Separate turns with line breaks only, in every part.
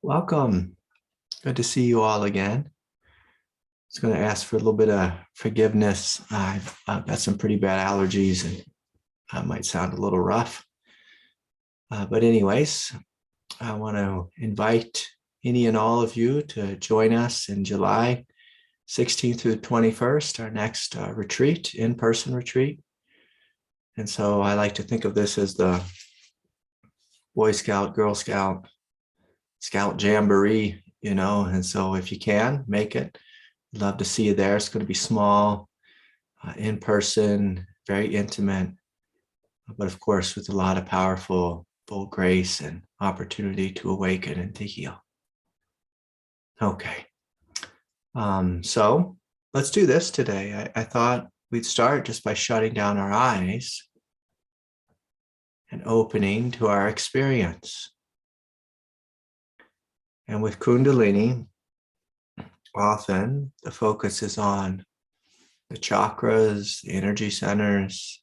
Welcome. Good to see you all again. Just going to ask for a little bit of forgiveness. I've got some pretty bad allergies and might sound a little rough. But anyways, I want to invite any and all of you to join us in July 16th through 21st, our next retreat, in-person retreat. And so I like to think of this as the Boy Scout, Girl Scout, Scout Jamboree, and so if you can, make it. Love to see you there. It's going to be small, in person, very intimate, but of course with a lot of powerful, full grace and opportunity to awaken and to heal. Okay. So let's do this today. I thought we'd start just by shutting down our eyes and opening to our experience. And with Kundalini, often the focus is on the chakras, the energy centers,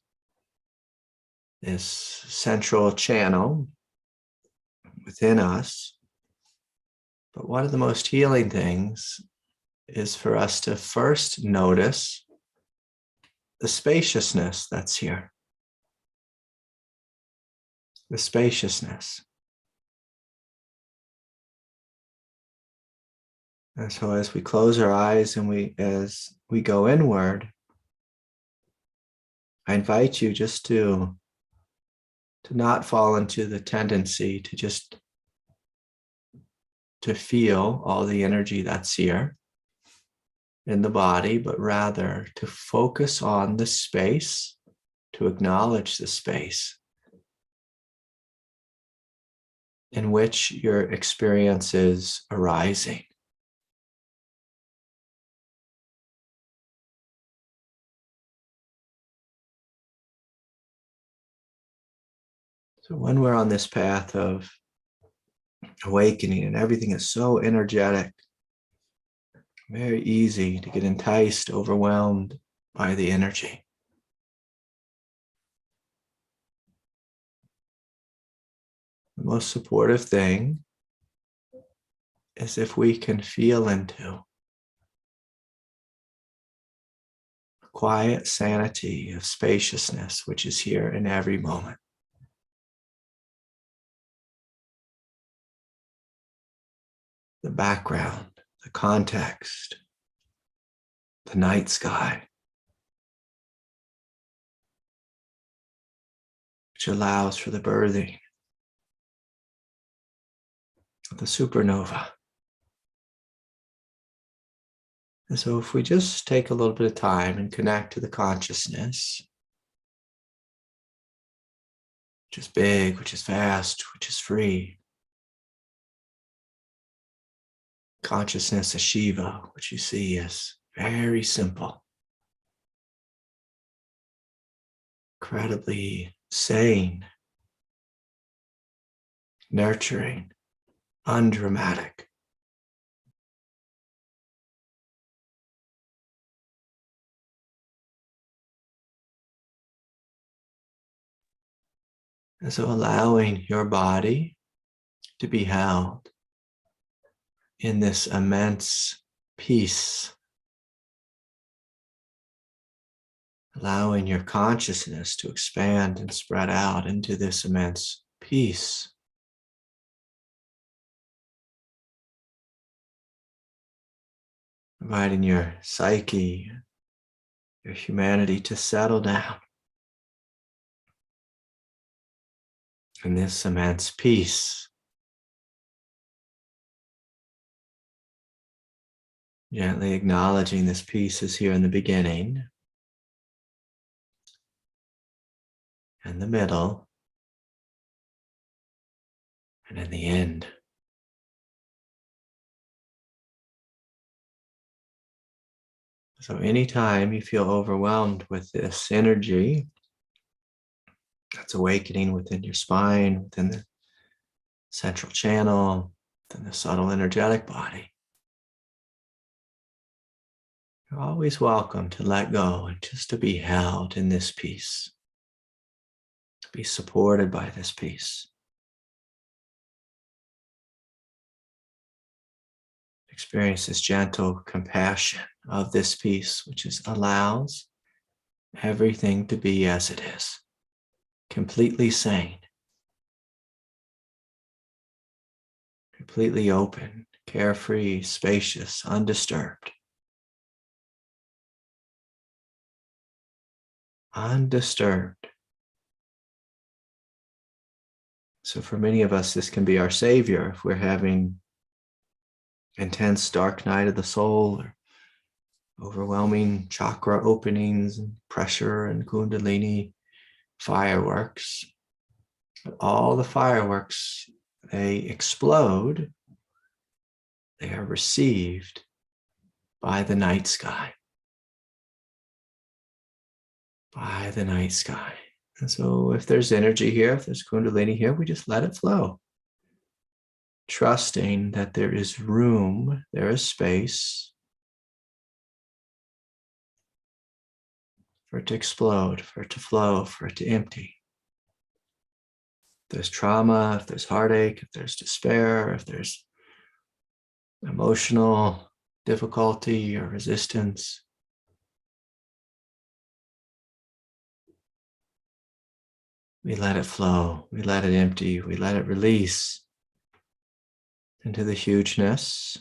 this central channel within us. But one of the most healing things is for us to first notice the spaciousness that's here. The spaciousness. And so as we close our eyes and as we go inward, I invite you just to not fall into the tendency to feel all the energy that's here in the body, but rather to focus on the space, to acknowledge the space in which your experience is arising. So when we're on this path of awakening and everything is so energetic, very easy to get enticed, overwhelmed by the energy. The most supportive thing is if we can feel into a quiet sanity of spaciousness, which is here in every moment. The background, the context, the night sky, which allows for the birthing of the supernova. And so if we just take a little bit of time and connect to the consciousness, which is big, which is vast, which is free. Consciousness of Shiva, which you see is very simple, incredibly sane, nurturing, undramatic. And so allowing your body to be held in this immense peace, allowing your consciousness to expand and spread out into this immense peace. Inviting your psyche, your humanity to settle down in this immense peace. Gently acknowledging this peace is here in the beginning, and the middle, and in the end. So anytime you feel overwhelmed with this energy that's awakening within your spine, within the central channel, within the subtle energetic body, you're always welcome to let go and just to be held in this peace, to be supported by this peace. Experience this gentle compassion of this peace, which allows everything to be as it is, completely sane, completely open, carefree, spacious, undisturbed. Undisturbed. So for many of us, this can be our savior if we're having intense dark night of the soul or overwhelming chakra openings and pressure and Kundalini fireworks. But all the fireworks, they explode. They are received by the night sky. By the night sky. And so if there's energy here, if there's Kundalini here, we just let it flow. Trusting that there is room, there is space for it to explode, for it to flow, for it to empty. If there's trauma, if there's heartache, if there's despair, if there's emotional difficulty or resistance, we let it flow, we let it empty, we let it release into the hugeness,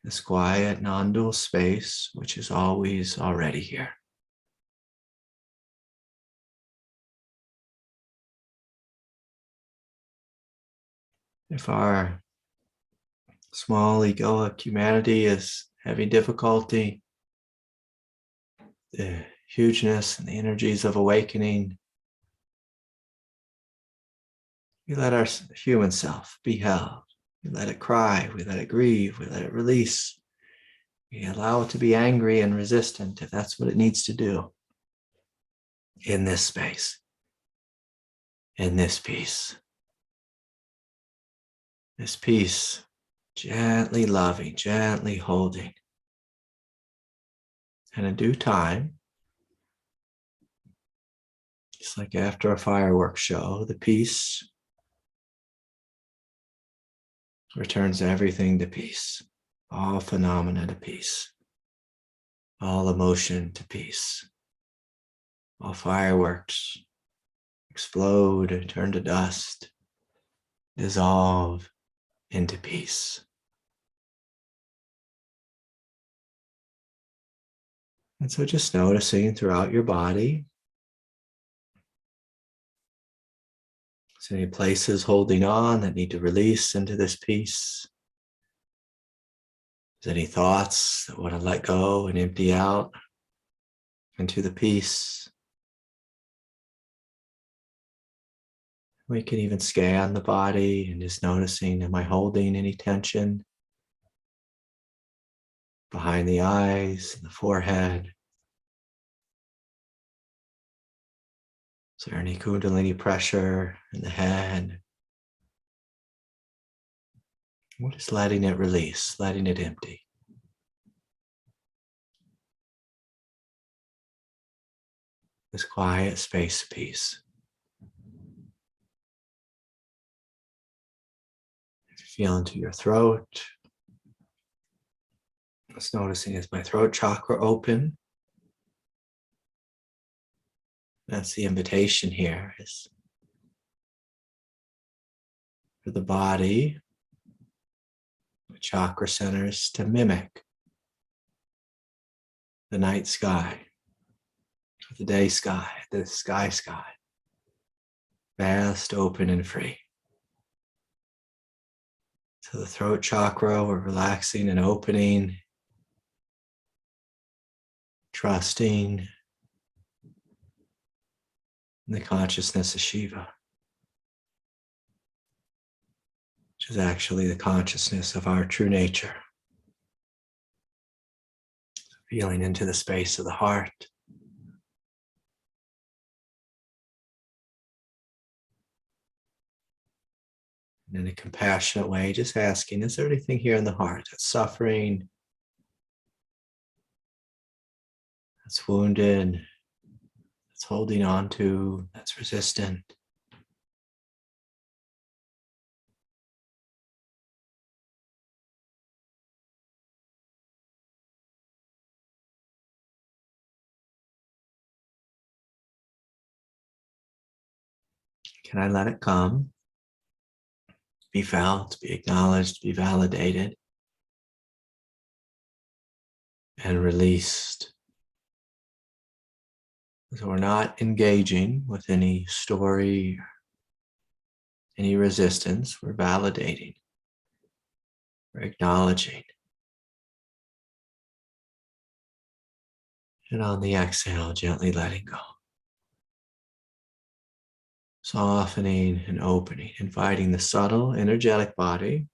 this quiet, non-dual space, which is always already here. If our small egoic humanity is having difficulty, the hugeness and the energies of awakening, we let our human self be held. We let it cry, we let it grieve, we let it release. We allow it to be angry and resistant if that's what it needs to do in this space, in this peace. This peace, gently loving, gently holding. And in due time, just like after a fireworks show, the peace returns everything to peace, all phenomena to peace, all emotion to peace, all fireworks explode, turn to dust, dissolve into peace. And so just noticing throughout your body, is there any places holding on that need to release into this peace? Is there any thoughts that want to let go and empty out into the peace? We can even scan the body and just noticing, am I holding any tension behind the eyes and the forehead? Is there any Kundalini pressure in the head? We're just letting it release, letting it empty. This quiet space of peace. Feel into your throat. Just noticing, is my throat chakra open? That's the invitation here, is for the body, the chakra centers, to mimic the night sky, the day sky, the sky. Vast, open, and free. So the throat chakra, we're relaxing and opening, trusting in the consciousness of Shiva, which is actually the consciousness of our true nature. Feeling into the space of the heart. And in a compassionate way, just asking, is there anything here in the heart that's suffering, that's wounded, that's holding on to, that's resistant? Can I let it come, be felt, be acknowledged, be validated, and released? So we're not engaging with any story, any resistance. We're validating, we're acknowledging. And on the exhale, gently letting go. Softening and opening, inviting the subtle, energetic body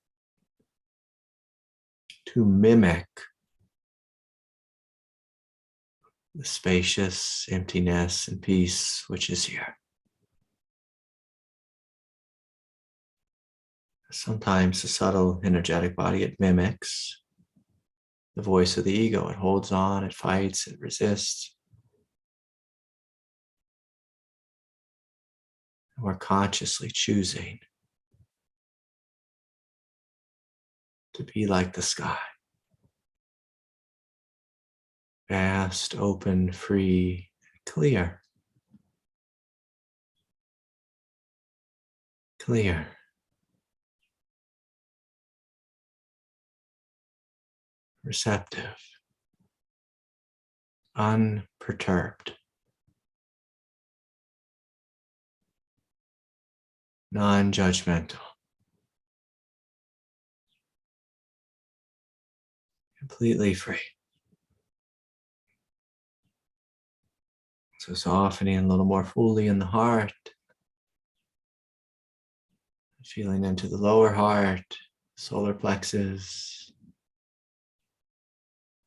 to mimic the spacious emptiness and peace which is here. Sometimes the subtle, energetic body, it mimics the voice of the ego. It holds on, it fights, it resists. And we're consciously choosing to be like the sky. Vast, open, free, clear. Clear. Receptive. Unperturbed. Non-judgmental. Completely free. So softening a little more fully in the heart. Feeling into the lower heart, solar plexus.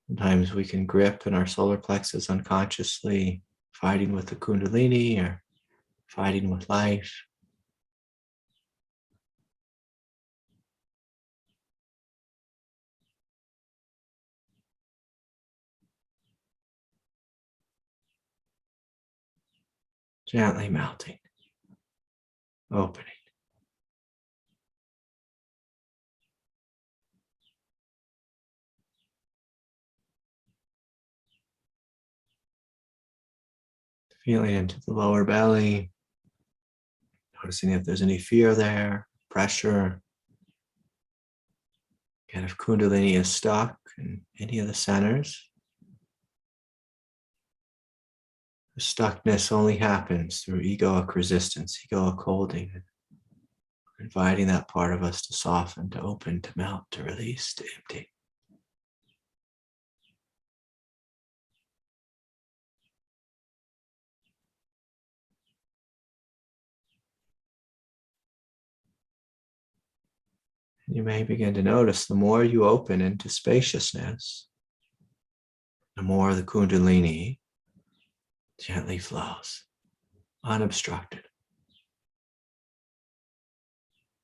Sometimes we can grip in our solar plexus unconsciously, fighting with the Kundalini or fighting with life. Gently melting, opening. Feeling into the lower belly, noticing if there's any fear there, pressure. Again, if Kundalini is stuck in any of the centers, the stuckness only happens through egoic resistance, egoic holding, inviting that part of us to soften, to open, to melt, to release, to empty. You may begin to notice the more you open into spaciousness, the more the Kundalini gently flows, unobstructed.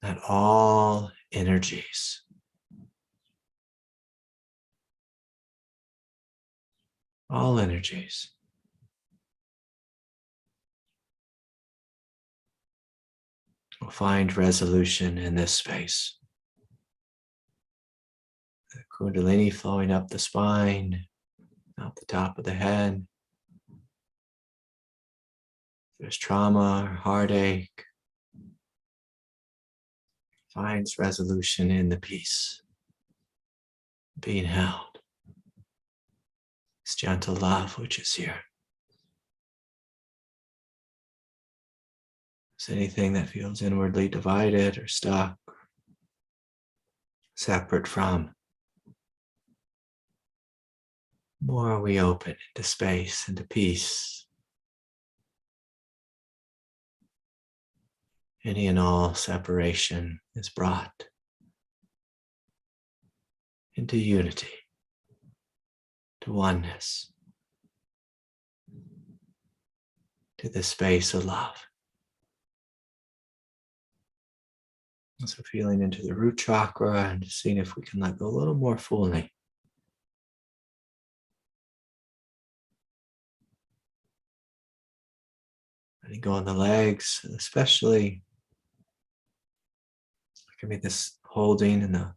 That all energies, will find resolution in this space. The Kundalini flowing up the spine, out the top of the head. If there's trauma or heartache, finds resolution in the peace, being held. This gentle love which is here. Is anything that feels inwardly divided or stuck, separate from, the more we open into space, into peace, any and all separation is brought into unity, to oneness, to the space of love. So feeling into the root chakra and just seeing if we can let go a little more fully. Letting go on the legs, especially can be this holding in the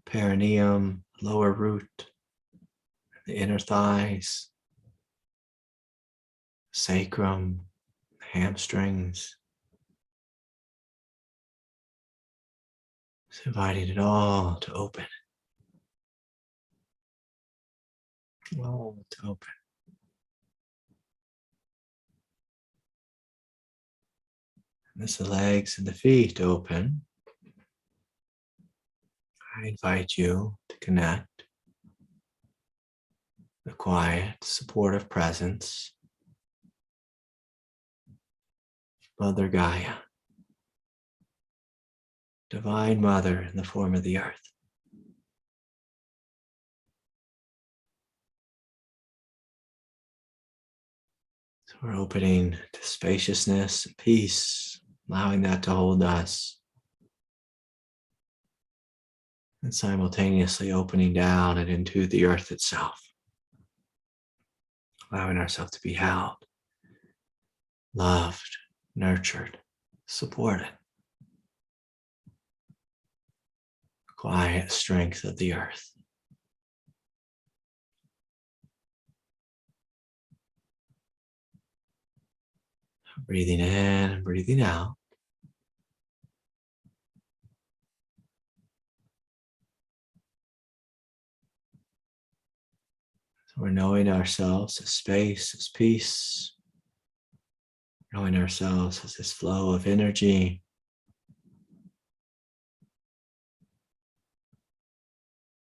perineum, lower root, the inner thighs, sacrum, hamstrings. Just inviting it all to open. All to open. And as the legs and the feet open, I invite you to connect the quiet, supportive presence, Mother Gaia, Divine Mother in the form of the earth. So we're opening to spaciousness and peace, allowing that to hold us, and simultaneously opening down and into the earth itself, allowing ourselves to be held, loved, nurtured, supported. Quiet strength of the earth. Breathing in and breathing out. So we're knowing ourselves as space, as peace, knowing ourselves as this flow of energy,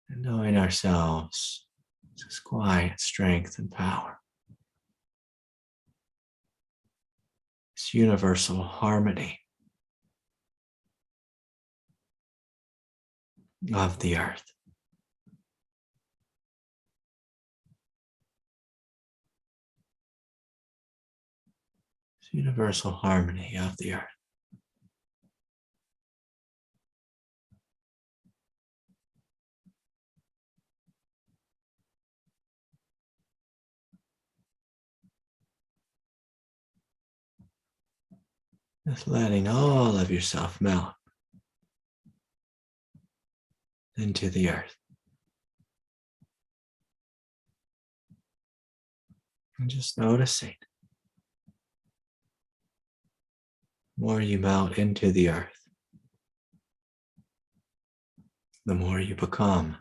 and knowing ourselves as this quiet strength and power, this universal harmony of the earth. This universal harmony of the earth. Just letting all of yourself melt into the earth. And just noticing, the more you melt into the earth, the more you become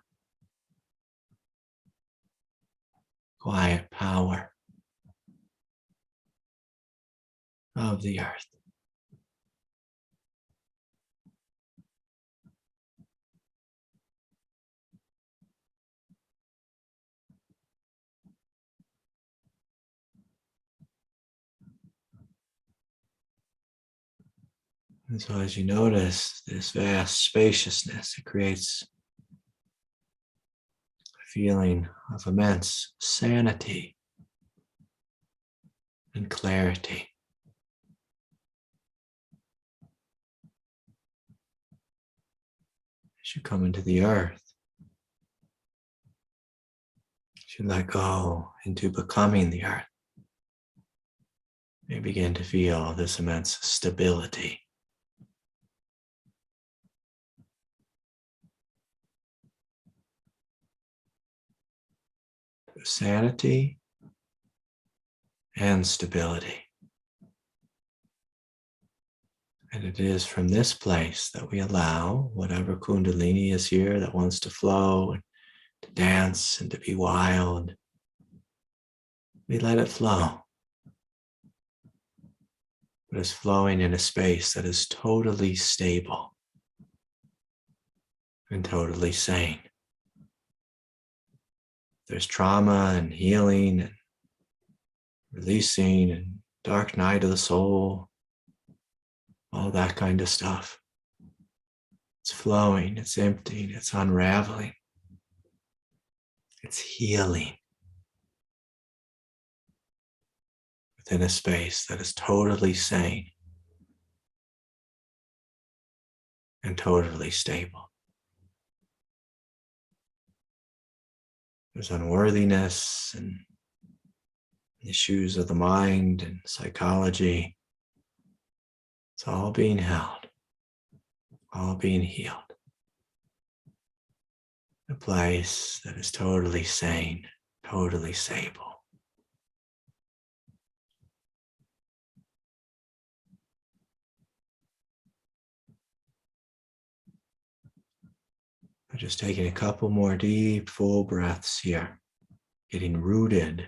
quiet power of the earth. And so as you notice this vast spaciousness, it creates a feeling of immense sanity and clarity. As you come into the earth, as you let go into becoming the earth, you begin to feel this immense stability. Sanity and stability. And it is from this place that we allow whatever Kundalini is here that wants to flow and to dance and to be wild. We let it flow. But it's flowing in a space that is totally stable and totally sane. There's trauma and healing and releasing and dark night of the soul, all that kind of stuff. It's flowing, it's emptying, it's unraveling, it's healing within a space that is totally sane and totally stable. There's unworthiness and issues of the mind and psychology. It's all being held, all being healed. A place that is totally sane, totally stable. We're just taking a couple more deep, full breaths here, getting rooted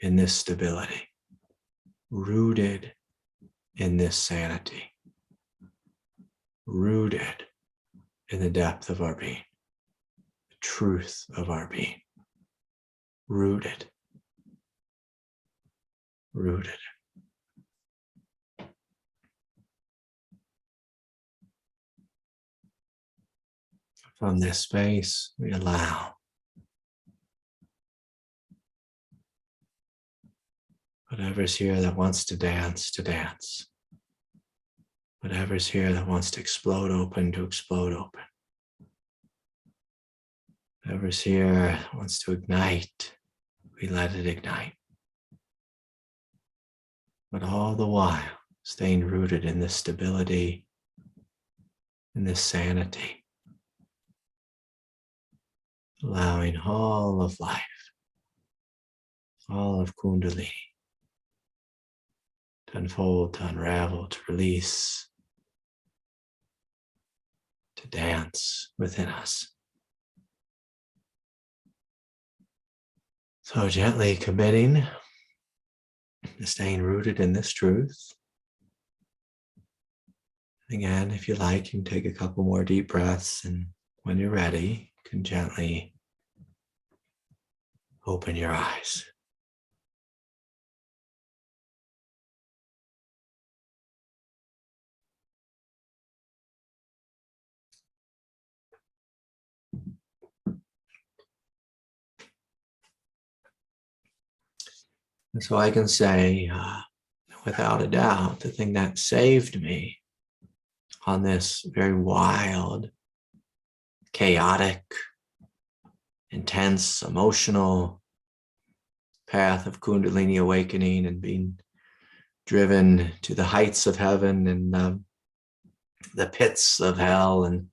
in this stability, rooted in this sanity, rooted in the depth of our being, the truth of our being, rooted, rooted. From this space, we allow whatever's here that wants to dance, to dance. Whatever's here that wants to explode open, to explode open. Whatever's here that wants to ignite, we let it ignite. But all the while, staying rooted in this stability, in this sanity. Allowing all of life, all of Kundalini to unfold, to unravel, to release, to dance within us. So gently committing to staying rooted in this truth. Again, if you like, you can take a couple more deep breaths, and when you're ready, you can gently open your eyes. And so I can say, without a doubt, the thing that saved me on this very wild, chaotic, intense, emotional path of Kundalini awakening and being driven to the heights of heaven and the pits of hell and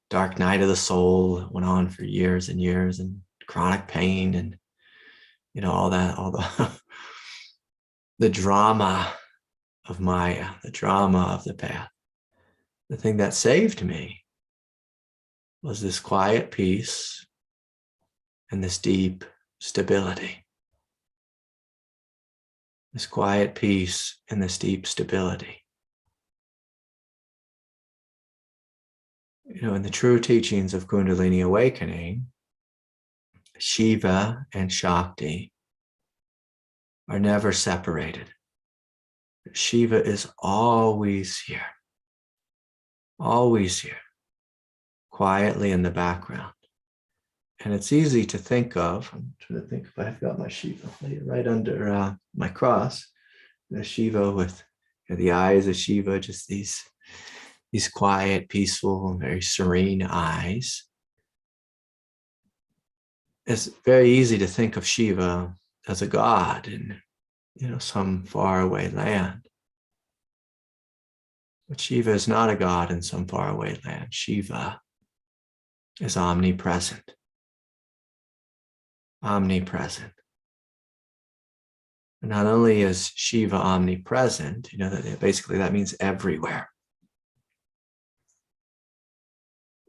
dark night of the soul that went on for years and years, and chronic pain and all the the drama of Maya, the drama of the path. The thing that saved me was this quiet peace and this deep stability. This quiet peace and this deep stability. In the true teachings of Kundalini awakening, Shiva and Shakti are never separated. Shiva is always here, quietly in the background. And it's easy to think of, I'm trying to think if I've got my Shiva right under my cross, the Shiva with the eyes of Shiva, just these quiet, peaceful, very serene eyes. It's very easy to think of Shiva as a god in, some faraway land. But Shiva is not a god in some faraway land. Shiva is omnipresent. Omnipresent. And not only is Shiva omnipresent, basically that means everywhere.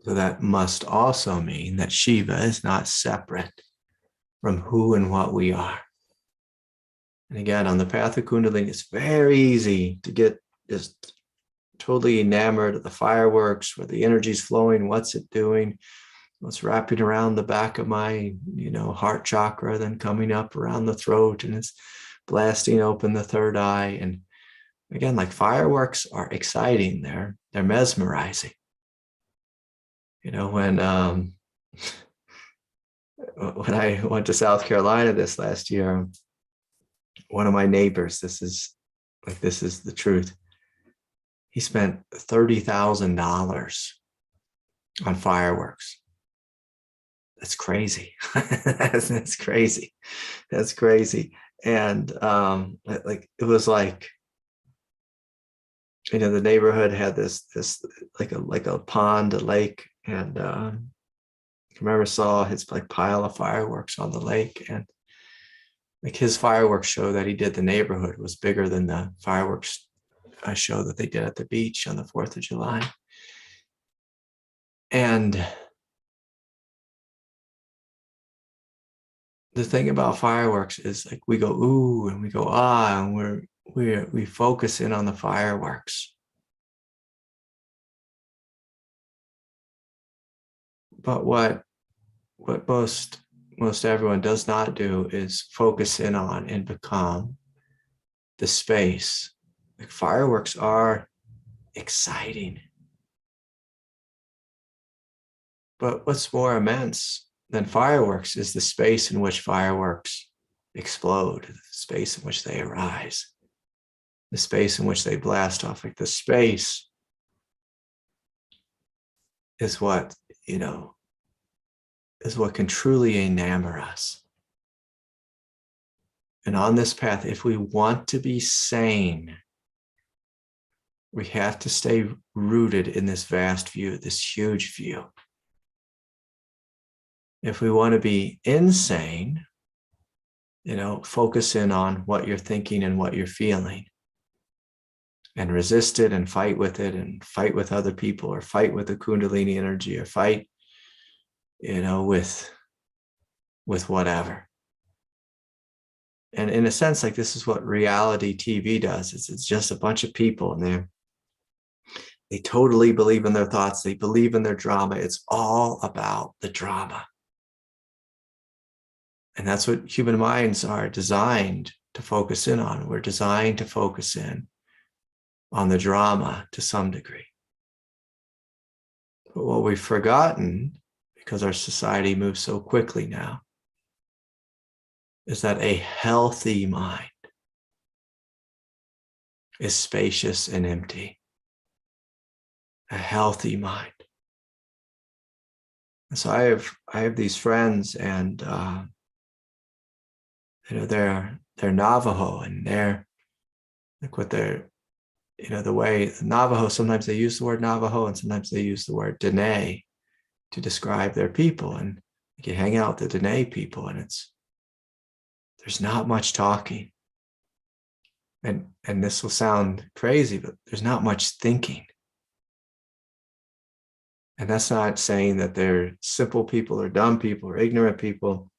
So that must also mean that Shiva is not separate from who and what we are. And again, on the path of Kundalini, it's very easy to get just totally enamored of the fireworks, where the energy's flowing, what's it doing, what's wrapping around the back of my, heart chakra, then coming up around the throat, and it's blasting open the third eye. And again, like fireworks are exciting. They're mesmerizing. When I went to South Carolina this last year, one of my neighbors, this is the truth. He spent $30,000 on fireworks. That's crazy. That's crazy. That's crazy. And it was like, the neighborhood had this like a pond, a lake, and I remember saw his pile of fireworks on the lake, and his fireworks show that he did the neighborhood was bigger than the fireworks show that they did at the beach on the 4th of July. And the thing about fireworks is like we go ooh and we go ah, and we focus in on the fireworks. But what most everyone does not do is focus in on and become the space. Like fireworks are exciting. But what's more immense than fireworks is the space in which fireworks explode, the space in which they arise, the space in which they blast off. Like the space is what, is what can truly enamor us. And on this path, if we want to be sane, we have to stay rooted in this vast view, this huge view. If we want to be insane, focus in on what you're thinking and what you're feeling, and resist it and fight with it and fight with other people, or fight with the Kundalini energy, or fight, with whatever. And in a sense, like this is what reality TV does. It's just a bunch of people, and they totally believe in their thoughts. They believe in their drama. It's all about the drama. And that's what human minds are designed to focus in on. We're designed to focus in on the drama to some degree. But what we've forgotten, because our society moves so quickly now, is that a healthy mind is spacious and empty. A healthy mind. And so I have these friends, and they're Navajo, and they're like what they're, the way Navajo, sometimes they use the word Navajo and sometimes they use the word Dene to describe their people. And you hang out with the Dene people, and there's not much talking. And this will sound crazy, but there's not much thinking. And that's not saying that they're simple people or dumb people or ignorant people.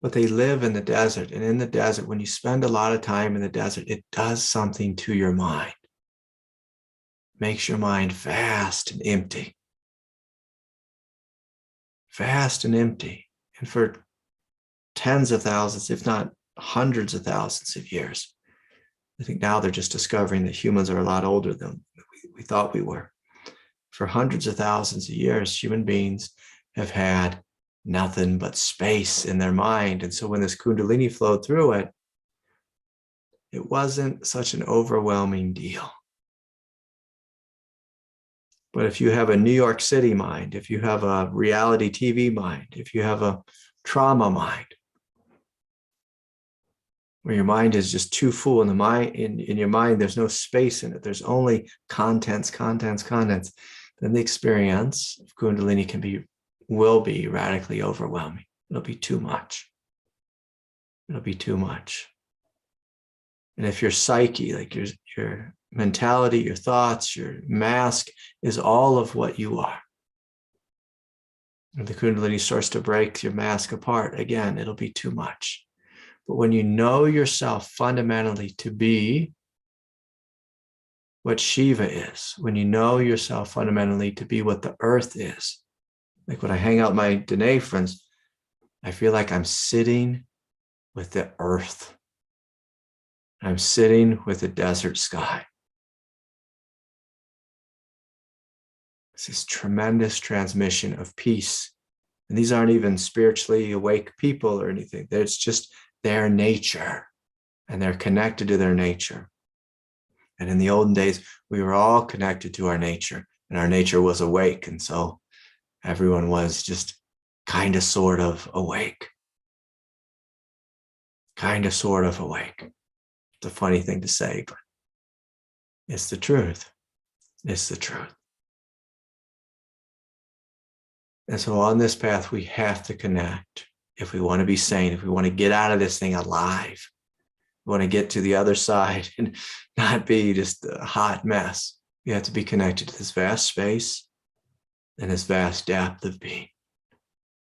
But they live in the desert. And in the desert, when you spend a lot of time in the desert, it does something to your mind. It makes your mind vast and empty. Vast and empty. And for tens of thousands, if not hundreds of thousands of years. I think now they're just discovering that humans are a lot older than we thought we were. For hundreds of thousands of years, human beings have had nothing but space in their mind. And so when this Kundalini flowed through it, it wasn't such an overwhelming deal. But if you have a New York City mind, if you have a reality TV mind, if you have a trauma mind, where your mind is just too full, in the mind, in your mind, there's no space in it. There's only contents. Then the experience of Kundalini will be radically overwhelming. It'll be too much. It'll be too much. And if your psyche, like your mentality, your thoughts, your mask is all of what you are, and the Kundalini starts to break your mask apart, again, it'll be too much. But when you know yourself fundamentally to be what Shiva is, when you know yourself fundamentally to be what the earth is, like when I hang out with my Dene friends, I feel like I'm sitting with the earth. I'm sitting with the desert sky. It's this tremendous transmission of peace. And these aren't even spiritually awake people or anything. It's just their nature, and they're connected to their nature. And in the olden days, we were all connected to our nature, and our nature was awake. And so everyone was just kind of sort of awake. Kind of sort of awake. It's a funny thing to say, but it's the truth. It's the truth. And so on this path, we have to connect. If we want to be sane, if we want to get out of this thing alive, we want to get to the other side and not be just a hot mess. We have to be connected to this vast space and this vast depth of being.